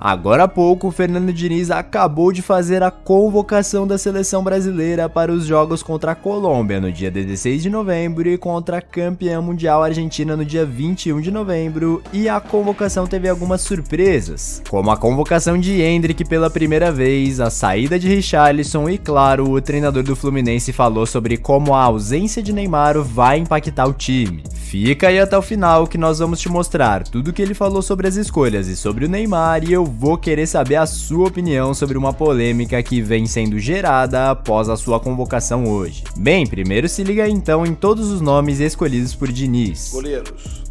Agora há pouco, o Fernando Diniz acabou de fazer a convocação da seleção brasileira para os jogos contra a Colômbia no dia 16 de novembro e contra a campeã mundial Argentina no dia 21 de novembro, e a convocação teve algumas surpresas, como a convocação de Endrick pela primeira vez, a saída de Richarlison e, claro, o treinador do Fluminense falou sobre como a ausência de Neymar vai impactar o time. Fica aí até o final que nós vamos te mostrar tudo o que ele falou sobre as escolhas e sobre o Neymar, e eu vou querer saber a sua opinião sobre uma polêmica que vem sendo gerada após a sua convocação hoje. Bem, primeiro se liga aí então em todos os nomes escolhidos por Diniz. Goleiros: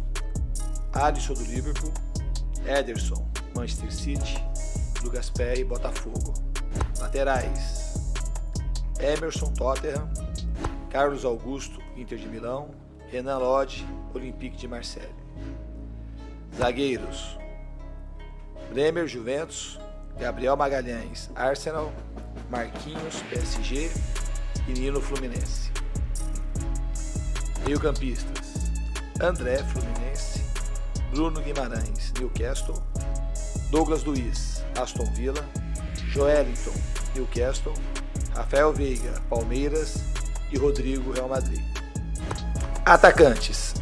Alisson do Liverpool, Ederson, Manchester City, Lucas Perry, Botafogo. Laterais: Emerson, Tottenham, Carlos Augusto, Inter de Milão, Renan Lodge, Olympique de Marseille. Zagueiros: Bremer, Juventus, Gabriel Magalhães, Arsenal, Marquinhos, PSG e Nino, Fluminense. Meio-campistas: André, Fluminense, Bruno Guimarães, Newcastle, Douglas Luiz, Aston Villa, Joelinton, Newcastle, Rafael Veiga, Palmeiras e Rodrigo, Real Madrid. Atacantes: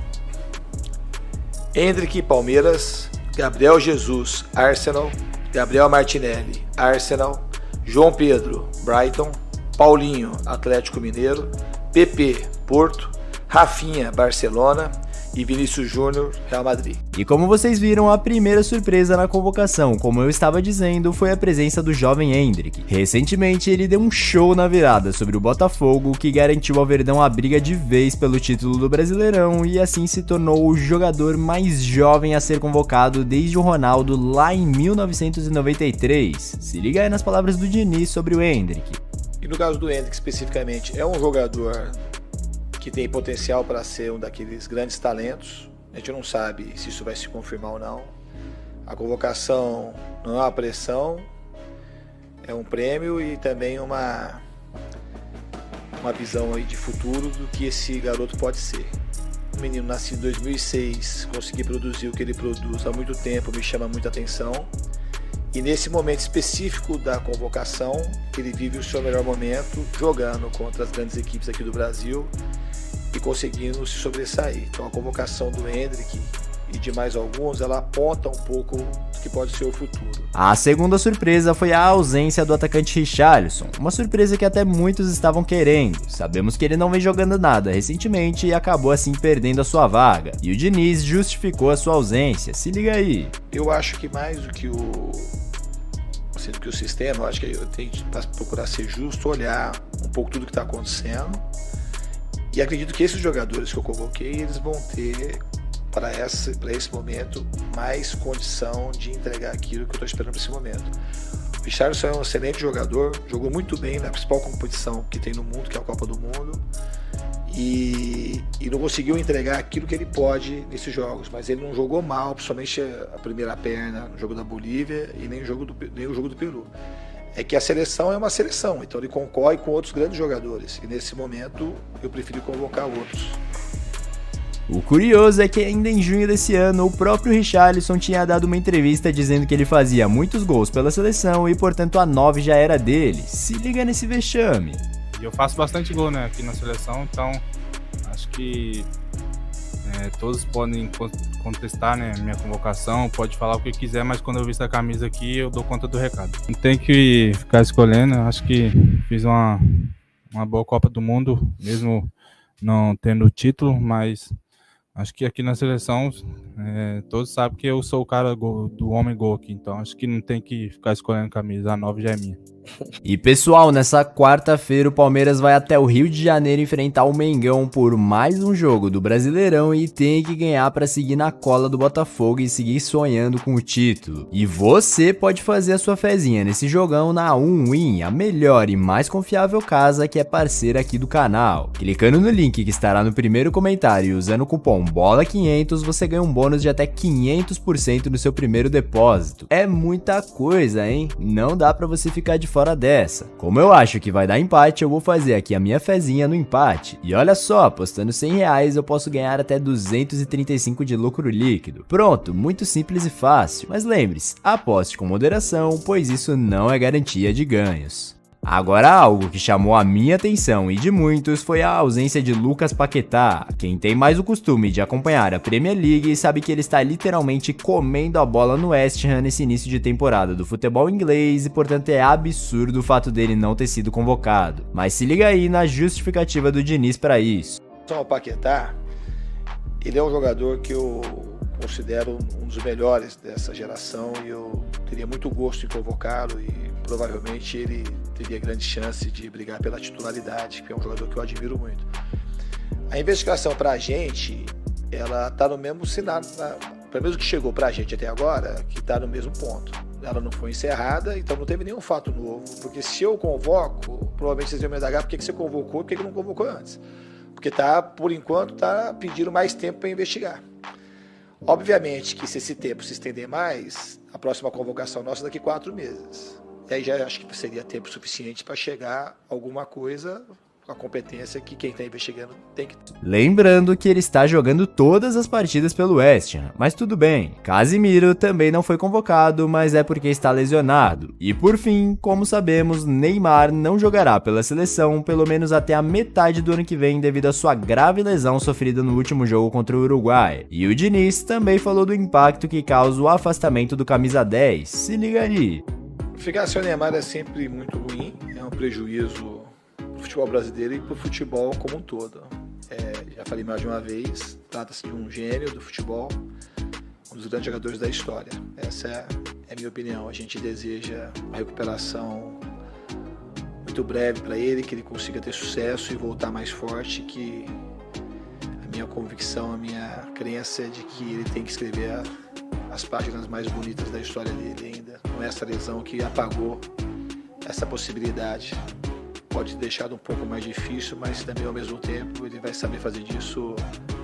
Endrick, Palmeiras, Gabriel Jesus, Arsenal, Gabriel Martinelli, Arsenal, João Pedro, Brighton, Paulinho, Atlético Mineiro, PP, Porto, Rafinha, Barcelona e Vinícius Júnior, Real Madrid. E como vocês viram, a primeira surpresa na convocação, como eu estava dizendo, foi a presença do jovem Endrick. Recentemente ele deu um show na virada sobre o Botafogo, que garantiu ao Verdão a briga de vez pelo título do Brasileirão e assim se tornou o jogador mais jovem a ser convocado desde o Ronaldo lá em 1993. Se liga aí nas palavras do Diniz sobre o Endrick. E no caso do Endrick especificamente, é um jogador que tem potencial para ser um daqueles grandes talentos. A gente não sabe se isso vai se confirmar ou não. A convocação não é uma pressão, é um prêmio e também uma visão aí de futuro do que esse garoto pode ser. Um menino nascido em 2006, conseguir produzir o que ele produz há muito tempo me chama muita atenção. E nesse momento específico da convocação, ele vive o seu melhor momento jogando contra as grandes equipes aqui do Brasil e conseguindo se sobressair. Então a convocação do Endrick e de mais alguns, ela aponta um pouco do que pode ser o futuro. A segunda surpresa foi a ausência do atacante Richarlison, uma surpresa que até muitos estavam querendo. Sabemos que ele não vem jogando nada recentemente e acabou assim perdendo a sua vaga, e o Diniz justificou a sua ausência. Se liga aí. Eu acho que mais do que o sistema, eu acho que eu tenho que procurar ser justo, olhar um pouco tudo que está acontecendo, e acredito que esses jogadores que eu convoquei, eles vão ter para esse momento mais condição de entregar aquilo que eu estou esperando para esse momento. O Richarlison é um excelente jogador, jogou muito bem na principal competição que tem no mundo, que é a Copa do Mundo, e não conseguiu entregar aquilo que ele pode nesses jogos, mas ele não jogou mal, principalmente a primeira perna no jogo da Bolívia e nem o jogo do Peru. É que a seleção é uma seleção, então ele concorre com outros grandes jogadores, e nesse momento eu preferi convocar outros. O curioso é que ainda em junho desse ano, o próprio Richarlison tinha dado uma entrevista dizendo que ele fazia muitos gols pela seleção e portanto a 9 já era dele. Se liga nesse vexame. Eu faço bastante gol, né, aqui na seleção, então acho que todos podem contestar, né, minha convocação, pode falar o que quiser, mas quando eu visto a camisa aqui eu dou conta do recado. Não tem que ficar escolhendo, acho que fiz uma boa Copa do Mundo, mesmo não tendo o título, mas acho que aqui na seleção todos sabem que eu sou o cara do homem gol aqui, então acho que não tem que ficar escolhendo camisa, a 9 já é minha. E pessoal, nessa quarta-feira o Palmeiras vai até o Rio de Janeiro enfrentar o Mengão por mais um jogo do Brasileirão e tem que ganhar para seguir na cola do Botafogo e seguir sonhando com o título. E você pode fazer a sua fezinha nesse jogão na Win, a melhor e mais confiável casa que é parceira aqui do canal. Clicando no link que estará no primeiro comentário e usando o cupom BOLA500 você ganha um bônus de até 500% no seu primeiro depósito. É muita coisa, hein? Não dá para você ficar de fora dessa. Como eu acho que vai dar empate, eu vou fazer aqui a minha fezinha no empate. E olha só, apostando R$100 eu posso ganhar até 235 de lucro líquido. Pronto, muito simples e fácil. Mas lembre-se, aposte com moderação, pois isso não é garantia de ganhos. Agora, algo que chamou a minha atenção e de muitos foi a ausência de Lucas Paquetá. Quem tem mais o costume de acompanhar a Premier League sabe que ele está literalmente comendo a bola no West Ham nesse início de temporada do futebol inglês e, portanto, é absurdo o fato dele não ter sido convocado. Mas se liga aí na justificativa do Diniz para isso. O Paquetá, ele é um jogador que eu considero um dos melhores dessa geração e eu teria muito gosto em convocá-lo e provavelmente ele teria grande chance de brigar pela titularidade, que é um jogador que eu admiro muito. A investigação para a gente, ela está no mesmo cenário, pelo menos que chegou para a gente até agora, que está no mesmo ponto. Ela não foi encerrada, então não teve nenhum fato novo, porque se eu convoco, provavelmente vocês iam me indagar por que você convocou e por que não convocou antes. Porque por enquanto está pedindo mais tempo para investigar. Obviamente que se esse tempo se estender mais, a próxima convocação nossa é daqui 4 meses. E aí já acho que seria tempo suficiente para chegar alguma coisa com a competência que quem está investigando tem que ter. Lembrando que ele está jogando todas as partidas pelo West Ham, mas tudo bem. Casemiro também não foi convocado, mas é porque está lesionado. E por fim, como sabemos, Neymar não jogará pela seleção pelo menos até a metade do ano que vem devido à sua grave lesão sofrida no último jogo contra o Uruguai. E o Diniz também falou do impacto que causa o afastamento do camisa 10. Se liga aí. Ficar sem o Neymar é sempre muito ruim, é um prejuízo pro futebol brasileiro e pro futebol como um todo. Já falei mais de uma vez, trata-se de um gênio do futebol, um dos grandes jogadores da história. Essa é a minha opinião. A gente deseja uma recuperação muito breve para ele, que ele consiga ter sucesso e voltar mais forte, que a minha convicção, a minha crença é de que ele tem que escrever as páginas mais bonitas da história dele ainda. Com essa lesão que apagou essa possibilidade. Pode ter deixado um pouco mais difícil, mas também ao mesmo tempo ele vai saber fazer disso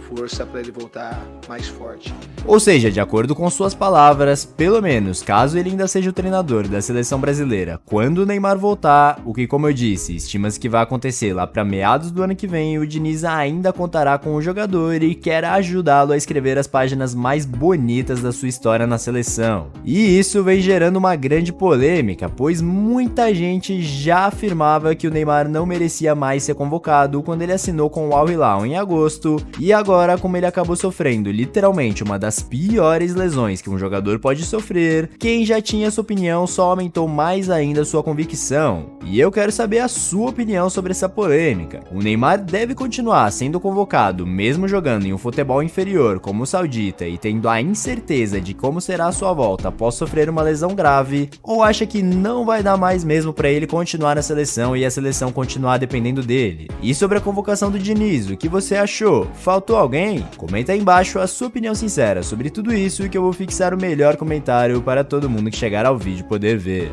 força para ele voltar mais forte. Ou seja, de acordo com suas palavras, pelo menos caso ele ainda seja o treinador da seleção brasileira quando o Neymar voltar, o que, como eu disse, estima-se que vai acontecer lá para meados do ano que vem, o Diniz ainda contará com o jogador e quer ajudá-lo a escrever as páginas mais bonitas da sua história na seleção. E isso vem gerando uma grande polêmica, pois muita gente já afirmava que o Neymar não merecia mais ser convocado quando ele assinou com o Al Hilal em agosto, e agora, como ele acabou sofrendo literalmente uma das piores lesões que um jogador pode sofrer, quem já tinha sua opinião só aumentou mais ainda sua convicção. E eu quero saber a sua opinião sobre essa polêmica. O Neymar deve continuar sendo convocado mesmo jogando em um futebol inferior como o saudita e tendo a incerteza de como será a sua volta após sofrer uma lesão grave, ou acha que não vai dar mais mesmo para ele continuar na seleção e a seleção continuar dependendo dele? E sobre a convocação do Diniz, o que você achou? Faltou alguém? Comenta aí embaixo a sua opinião sincera sobre tudo isso, que eu vou fixar o melhor comentário para todo mundo que chegar ao vídeo poder ver.